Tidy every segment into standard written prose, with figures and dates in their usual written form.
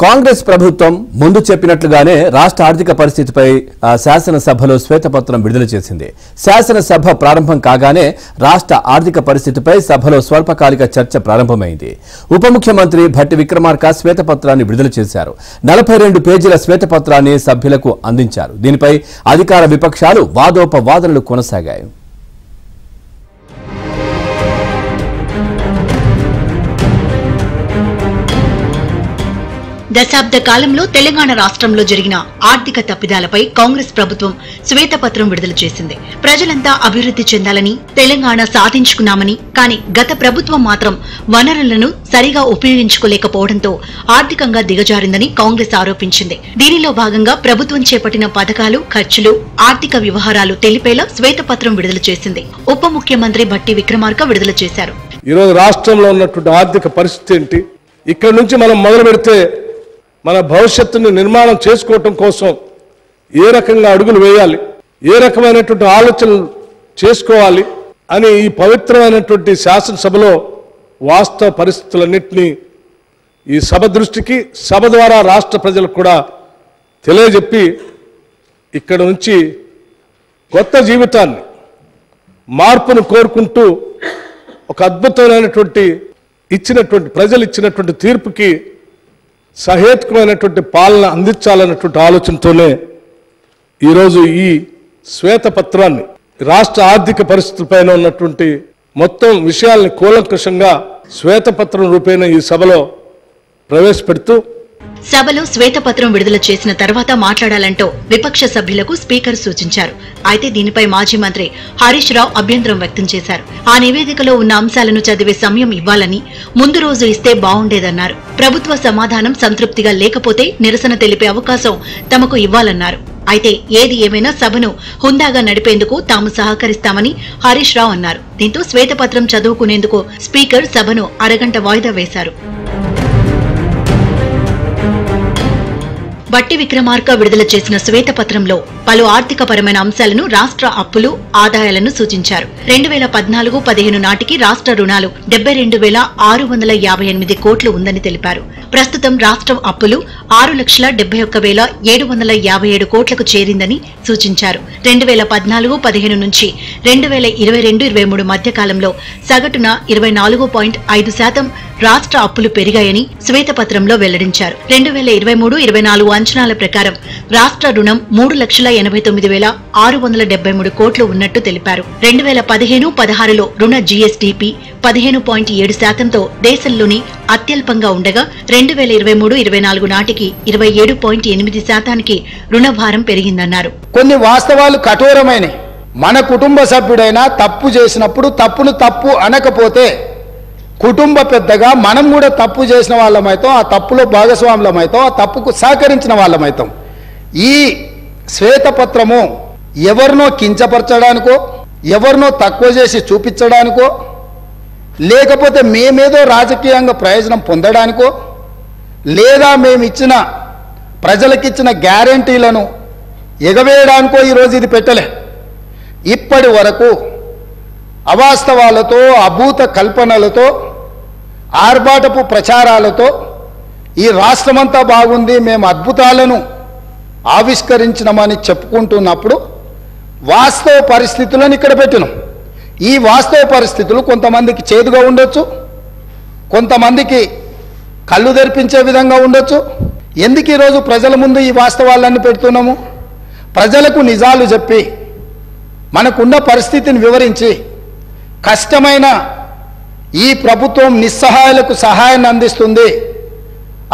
కాంగ్రెస్ ప్రభుత్వం ముందు చెప్పినట్లుగానే రాష్ట్ర ఆర్థిక పరిస్థితిపై శాసనసభలో శ్వేతపత్రం విడుదల చేసింది. శాసనసభ ప్రారంభం కాగానే రాష్ట్ర ఆర్థిక పరిస్థితిపై సభలో స్వల్పకాలిక చర్చ ప్రారంభమైంది. ఉప ముఖ్యమంత్రి భట్టి విక్రమార్క శ్వేతపత్రాన్ని విడుదల చేశారు. 42 పేజీల శ్వేతపత్రాన్ని సభ్యులకు అందించారు. దీనిపై అధికార విపక్షాలు వాదోపవాదనలు కొనసాగాయి. దశాబ్ద కాలంలో తెలంగాణ రాష్ట్రంలో జరిగిన ఆర్థిక తప్పిదాలపై కాంగ్రెస్ ప్రభుత్వం శ్వేతపత్రం విడుదల చేసింది. ప్రజలంతా అభివృద్ధి చెందాలని, తెలంగాణ సాధించుకున్నామని, కానీ గత ప్రభుత్వం మాత్రం వనరులను సరిగా ఉపయోగించుకోలేకపోవడంతో ఆర్థికంగా దిగజారిందని కాంగ్రెస్ ఆరోపించింది. దీనిలో భాగంగా ప్రభుత్వం చేపట్టిన పథకాలు, ఖర్చులు, ఆర్థిక వ్యవహారాలు తెలిపేలా శ్వేతపత్రం విడుదల చేసింది. ఉప ముఖ్యమంత్రి భట్టి విక్రమార్క విడుదల చేశారు. ఈరోజు రాష్ట్రంలో ఉన్నటువంటి ఆర్థిక పరిస్థితి ఏంటి, ఇక్కడ నుంచి మనం మొదలు పెడితే మన భవిష్యత్తుని నిర్మాణం చేసుకోవటం కోసం ఏ రకంగా అడుగులు వేయాలి, ఏ రకమైనటువంటి ఆలోచనలు చేసుకోవాలి అని ఈ పవిత్రమైనటువంటి శాసనసభలో వాస్తవ పరిస్థితులన్నింటినీ ఈ సభ దృష్టికి, సభ ద్వారా రాష్ట్ర ప్రజలకు కూడా తెలియజెప్పి ఇక్కడ నుంచి కొత్త జీవితాన్ని, మార్పును కోరుకుంటూ ఒక అద్భుతమైనటువంటి ప్రజలు ఇచ్చినటువంటి తీర్పుకి సహేతుకమైనటువంటి పాలన అందించాలన్నటువంటి ఆలోచనతోనే ఈరోజు ఈ శ్వేతపత్రాన్ని రాష్ట్ర ఆర్థిక పరిస్థితులపైన ఉన్నటువంటి మొత్తం విషయాల్ని కూలంకషంగా శ్వేతపత్రం రూపేణ ఈ సభలో ప్రవేశపెడుతూ సభలో శ్వేతపత్రం విడుదల చేసిన తర్వాత మాట్లాడాలంటూ విపక్ష సభ్యులకు స్పీకర్ సూచించారు. అయితే దీనిపై మాజీ మంత్రి హరీష్ రావు అభ్యంతరం వ్యక్తం చేశారు. ఆ నివేదికలో ఉన్న అంశాలను చదివే సమయం ఇవ్వాలని, ముందు రోజు ఇస్తే బాగుండేదన్నారు. ప్రభుత్వ సమాధానం సంతృప్తిగా లేకపోతే నిరసన తెలిపే అవకాశం తమకు ఇవ్వాలన్నారు. అయితే ఏది ఏమైనా సభను హుందాగా నడిపేందుకు తాము సహకరిస్తామని హరీష్ రావు అన్నారు. దీంతో శ్వేతపత్రం చదువుకునేందుకు స్పీకర్ సభను అరగంట వాయిదా వేశారు. భట్టి విక్రమార్క విడుదల చేసిన శ్వేతపత్రంలో పలు ఆర్థికపరమైన అంశాలను, రాష్ట్ర అప్పులు, ఆదాయాలను సూచించారు. 2014-15 నాటికి రాష్ట్ర రుణాలు 72,658 కోట్లు ఉందని తెలిపారు. ప్రస్తుతం రాష్ట్రం అప్పులు 6,71,757 కోట్లకు చేరిందని సూచించారు. 2014-15 నుంచి 2022-23 మధ్య కాలంలో సగటున 24.5% రాష్ట్ర అప్పులు పెరిగాయని శ్వేతపత్రంలో వెల్లడించారు. 2023-24 అంచనాల ప్రకారం రాష్ట్ర రుణం 3,89,673 కోట్లు ఉన్నట్టు తెలిపారు. 2015-16లో రుణ జీఎస్డీపీ 15.7%తో దేశంలోని అత్యల్పంగా ఉండగా 2023-24 నాటికి 27.8%కి రుణభారం పెరిగిందన్నారు. కొన్ని వాస్తవాలు కఠోరమైనవి. మన కుటుంబ సభ్యుడైనా తప్పు చేసినప్పుడు తప్పును తప్పు అనకపోతే కుటుంబ పెద్దగా మనం కూడా తప్పు చేసిన వాళ్ళమైతాం, ఆ తప్పులో భాగస్వాములమైతాం, ఆ తప్పుకు సహకరించిన వాళ్ళమైతాం. ఈ శ్వేతపత్రము ఎవరినో కించపరచడానికో, ఎవరినో తక్కువ చేసి చూపించడానికో, లేకపోతే మేమేదో రాజకీయంగా ప్రయోజనం పొందడానికో, లేదా మేమిచ్చిన ప్రజలకిచ్చిన గ్యారంటీలను ఎగవేయడానికో ఈరోజు ఇది పెట్టలే. ఇప్పటి వరకు అవాస్తవాలతో, అభూత కల్పనలతో, ఆర్భాటపు ప్రచారాలతో ఈ రాష్ట్రమంతా బాగుంది, మేము అద్భుతాలను ఆవిష్కరించినామని చెప్పుకుంటున్నప్పుడు వాస్తవ పరిస్థితులను ఇక్కడ పెట్టినాం. ఈ వాస్తవ పరిస్థితులు కొంతమందికి చేదుగా ఉండొచ్చు, కొంతమందికి కళ్ళు తెరిపించే విధంగా ఉండొచ్చు. ఎందుకు ఈరోజు ప్రజల ముందు ఈ వాస్తవాలన్నీ పెడుతున్నాము? ప్రజలకు నిజాలు చెప్పి, మనకున్న పరిస్థితిని వివరించి, కష్టమైన ఈ ప్రభుత్వం నిస్సహాయులకు సహాయాన్ని అందిస్తుంది,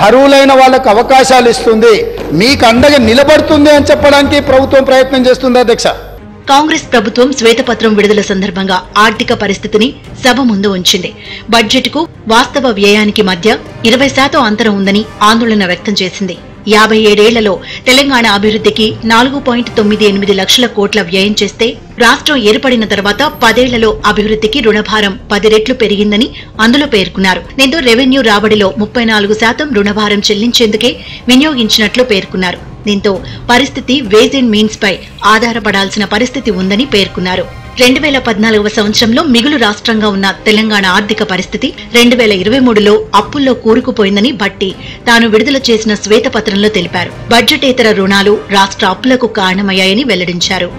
అర్హులైన వాళ్ళకు అవకాశాలు ఇస్తుంది, మీకు అండగా నిలబడుతుంది అని చెప్పడానికి ప్రభుత్వం ప్రయత్నం చేస్తుంది. అధ్యక్ష, కాంగ్రెస్ ప్రభుత్వం శ్వేతపత్రం విడుదల సందర్భంగా ఆర్థిక పరిస్థితిని సభ ముందు ఉంచింది. బడ్జెట్కు వాస్తవ వ్యయానికి మధ్య 20% అంతరం ఉందని ఆందోళన వ్యక్తం చేసింది. 57 ఏళ్లలో తెలంగాణ అభివృద్ధికి 4.98 లక్షల కోట్ల వ్యయం చేస్తే, రాష్ట్రం ఏర్పడిన తర్వాత 10 ఏళ్లలో అభివృద్ధికి రుణభారం 10 రెట్లు పెరిగిందని అందులో పేర్కొన్నారు. దీంతో రెవెన్యూ రాబడిలో 34% రుణభారం చెల్లించేందుకే వినియోగించినట్లు పేర్కొన్నారు. దీంతో పరిస్థితి వేజ్ అండ్ మీన్స్ పై ఆధారపడాల్సిన పరిస్థితి ఉందని పేర్కొన్నారు. 2014వ సంవత్సరంలో మిగులు రాష్ట్రంగా ఉన్న తెలంగాణ ఆర్థిక పరిస్థితి 2023లో అప్పుల్లో కూరుకుపోయిందని భట్టి తాను విడుదల చేసిన శ్వేతపత్రంలో తెలిపారు. బడ్జెటేతర రుణాలు రాష్ట్ర అప్పులకు కారణమయ్యాయని వెల్లడించారు.